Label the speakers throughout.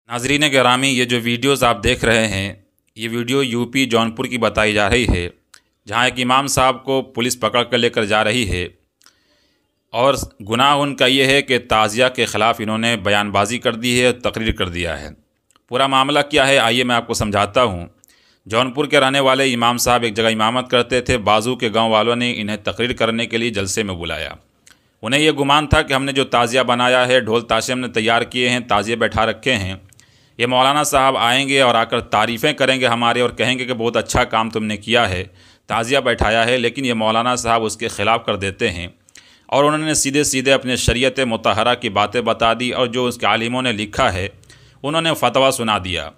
Speaker 1: नाज़रीन गिरामी, ये जो वीडियोज़ आप देख रहे हैं, ये वीडियो यूपी जौनपुर की बताई जा रही है, जहाँ एक इमाम साहब को पुलिस पकड़ कर लेकर जा रही है और गुनाह उनका ये है कि ताज़िया के ख़िलाफ़ इन्होंने बयानबाजी कर दी है, तकरीर कर दिया है। पूरा मामला क्या है, आइए मैं आपको समझाता हूँ। जौनपुर के रहने वाले इमाम साहब एक जगह इमामत करते थे। बाजू के गांव वालों ने इन्हें तकरीर करने के लिए जलसे में बुलाया। उन्हें यह गुमान था कि हमने जो ताज़िया बनाया है, ढोल ताशे हमने तैयार किए हैं, ताज़िए बैठा रखे हैं, ये मौलाना साहब आएंगे और आकर तारीफ़ें करेंगे हमारे और कहेंगे कि बहुत अच्छा काम तुमने किया है, ताज़िया बैठाया है। लेकिन ये मौलाना साहब उसके ख़िलाफ़ कर देते हैं और उन्होंने सीधे सीधे अपने शरीयत मुतहरा की बातें बता दी और जो उसके आलिमों ने लिखा है उन्होंने फतवा सुना दिया।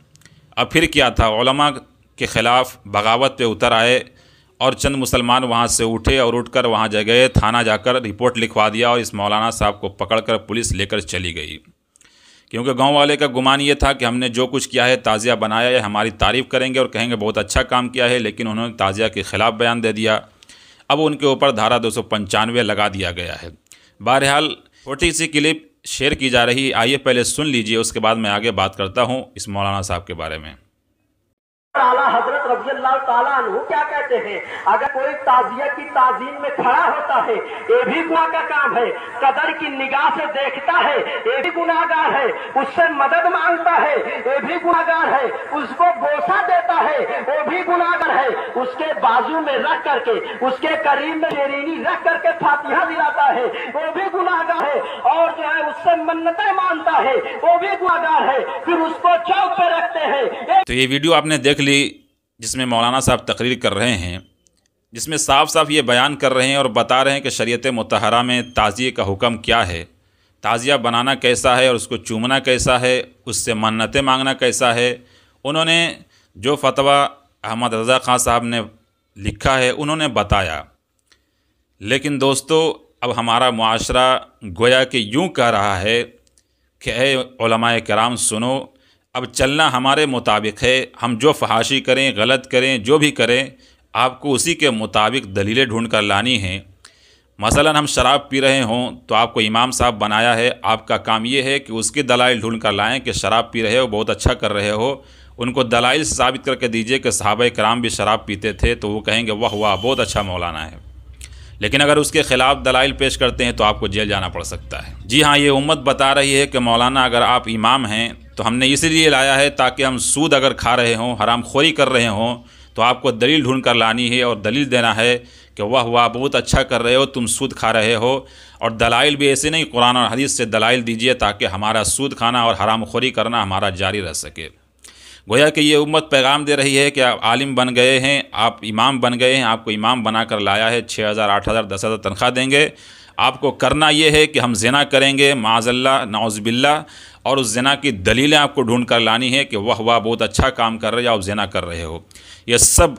Speaker 1: अब फिर क्या था, उलमा के ख़िलाफ़ बगावत पे उतर आए और चंद मुसलमान वहाँ से उठे और उठकर वहाँ जगह थाना जाकर रिपोर्ट लिखवा दिया और इस मौलाना साहब को पकड़कर पुलिस लेकर चली गई। क्योंकि गांव वाले का गुमान ये था कि हमने जो कुछ किया है, ताज़िया बनाया है, हमारी तारीफ़ करेंगे और कहेंगे बहुत अच्छा काम किया है, लेकिन उन्होंने ताज़िया के ख़िलाफ़ बयान दे दिया। अब उनके ऊपर धारा 295 लगा दिया गया है। बहरहाल छोटी सी क्लिप शेयर की जा रही, आइए पहले सुन लीजिए, उसके बाद मैं आगे बात करता हूँ इस मौलाना साहब के बारे में।
Speaker 2: आला हजरत रज़ी अल्लाह ताला अन्हु क्या कहते हैं, अगर कोई ताज़िया की ताज़ीम में खड़ा होता है, ये भी गुनाह का काम है। कदर की निगाह से देखता है, ये भी गुनाहगार है। उससे मदद मांगता है, ये भी गुनाहगार है। उसको बोसा देता है, वो भी गुनाहगार है। उसके बाजू में रख करके, उसके करीब में शेरीनी रख करके फातिहा दिलाता है, वो भी गुनाहगार है। और जो है उससे मन्नतें मानता है, वो भी गुनाहगार है। फिर उसको चौक पे रखते हैं।
Speaker 1: तो ये वीडियो आपने देख ली जिसमें मौलाना साहब तकरीर कर रहे हैं, जिसमें साफ साफ ये बयान कर रहे हैं और बता रहे हैं कि शरीयत मुतहरा में ताज़िए का हुक्म क्या है, ताज़िया बनाना कैसा है और उसको चूमना कैसा है, उससे मन्नतें मांगना कैसा है। उन्होंने जो फतवा अहमद रज़ा खां साहब ने लिखा है उन्होंने बताया। लेकिन दोस्तों, अब हमारा मुआशरा गोया कि यूँ कह रहा है कि ऐ उलमाए किराम सुनो, अब चलना हमारे मुताबिक है। हम जो फहाशी करें, गलत करें, जो भी करें, आपको उसी के मुताबिक दलीलें ढूंढ कर लानी हैं। मसलन हम शराब पी रहे हों तो आपको इमाम साहब बनाया है, आपका काम ये है कि उसकी दलाइल ढूंढ कर लाएँ कि शराब पी रहे हो, बहुत अच्छा कर रहे हो। उनको दलाइल से साबित करके दीजिए कि सहाबा किराम भी शराब पीते थे, तो वो कहेंगे वाह वाह बहुत अच्छा मौलाना है। लेकिन अगर उसके ख़िलाफ़ दलाइल पेश करते हैं तो आपको जेल जाना पड़ सकता है। जी हाँ, ये उम्मत बता रही है कि मौलाना अगर आप इमाम हैं तो हमने इसलिए लाया है ताकि हम सूद अगर खा रहे हों, हराम खोरी कर रहे हों, तो आपको दलील ढूंढ कर लानी है और दलील देना है कि वाह वाह बहुत अच्छा कर रहे हो, तुम सूद खा रहे हो। और दलाइल भी ऐसे नहीं, कुरान और हदीस से दलाइल दीजिए ताकि हमारा सूद खाना और हराम खोरी करना हमारा जारी रह सके। गोया कि ये उम्मत पैगाम दे रही है कि आप आलिम बन गए हैं, आप इमाम बन गए हैं, आपको इमाम बनाकर लाया है, 6,000 8,000 10,000 तनख्वाह देंगे। आपको करना ये है कि हम ज़िना करेंगे, माज़ल्ला नाउज़बिल्ला, और उस ज़िना की दलीलें आपको ढूंढ कर लानी है कि वाह वाह बहुत अच्छा काम कर रहे हो, आप ज़िना कर रहे हो। ये सब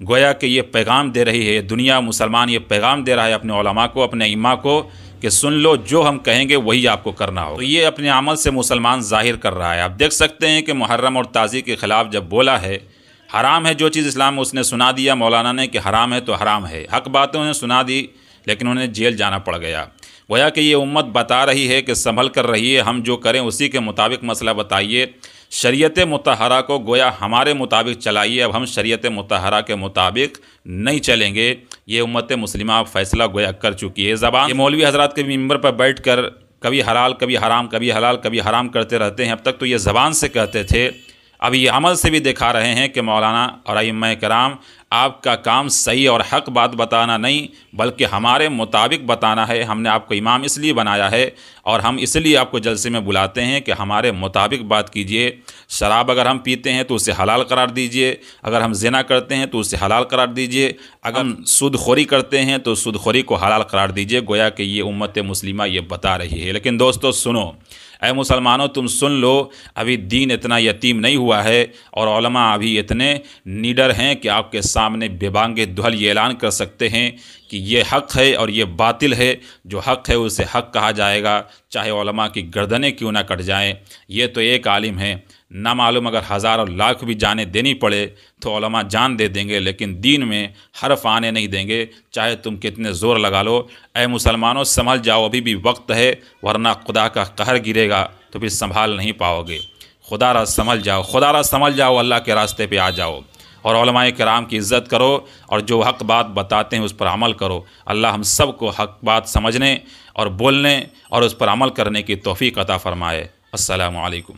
Speaker 1: गोया कि ये पैगाम दे रही है दुनिया, मुसलमान ये पैगाम दे रहा है अपने उलमा को, अपने इमा को कि सुन लो, जो हम कहेंगे वही आपको करना हो। तो ये अपने अमल से मुसलमान ज़ाहिर कर रहा है। आप देख सकते हैं कि मुहर्रम और ताज़ी के ख़िलाफ़ जब बोला है, हराम है जो चीज़ इस्लाम में, उसने सुना दिया मौलाना ने कि हराम है तो हराम है। हक़ बातें उन्हें सुना दी लेकिन उन्हें जेल जाना पड़ गया। गोया कि ये उम्मत बता रही है कि संभल कर रहिए, हम जो करें उसी के मुताबिक मसला बताइए। शरीयत मुतहरा को गोया हमारे मुताबिक चलाइए। अब हम शरीयत मुतहरा के मुताबिक नहीं चलेंगे। ये उम्मत मुस्लिमा फ़ैसला गोया कर चुकी है। ज़बान ये मौलवी हज़रात के मिंबर पर बैठ कर कभी हलाल कभी हराम, कभी हलाल कभी हराम करते रहते हैं। अब तक तो ये ज़बान से कहते थे, अब ये अमल से भी दिखा रहे हैं कि मौलाना और अइम्मा किराम, आपका काम सही और हक़ बात बताना नहीं बल्कि हमारे मुताबिक बताना है। हमने आपको इमाम इसलिए बनाया है और हम इसलिए आपको जलसे में बुलाते हैं कि हमारे मुताबिक बात कीजिए। शराब अगर हम पीते हैं तो उसे हलाल करार दीजिए, अगर हम ज़िना करते हैं तो उसे हलाल करार दीजिए, अगर हम सूदखोरी करते हैं तो सूदखोरी को हलाल करार दीजिए। गोया कि ये उम्मत मुस्लिमा ये बता रही है। लेकिन दोस्तों सुनो, ऐ मुसलमानों तुम सुन लो, अभी दीन इतना यतीम नहीं हुआ है और उलमा अभी इतने निडर हैं कि आपके सामने बेबांगे दुहल ये ऐलान कर सकते हैं कि ये हक़ है और ये बातिल है। जो हक़ है उसे हक़ कहा जाएगा, चाहे उलमा की गर्दनें क्यों ना कट जाएं। ये तो एक आलिम है, ना मालूम अगर हज़ार और लाख भी जानें देनी पड़े तो उलमा जान दे देंगे, लेकिन दीन में हर्फ आने नहीं देंगे, चाहे तुम कितने ज़ोर लगा लो। ऐ मुसलमानों संभल जाओ, अभी भी वक्त है, वरना खुदा का कहर गिरेगा तो फिर संभाल नहीं पाओगे। خدا را سمجھ جاؤ، خدا را سمجھ جاؤ، اللہ کے راستے پہ آ جاؤ، اور علماء کرام کی عزت کرو، اور جو حق بات بتاتے ہیں اس پر عمل کرو۔ اللہ ہم سب کو حق بات سمجھنے اور بولنے اور اس پر عمل کرنے کی توفیق عطا فرمائے۔ السلام علیکم۔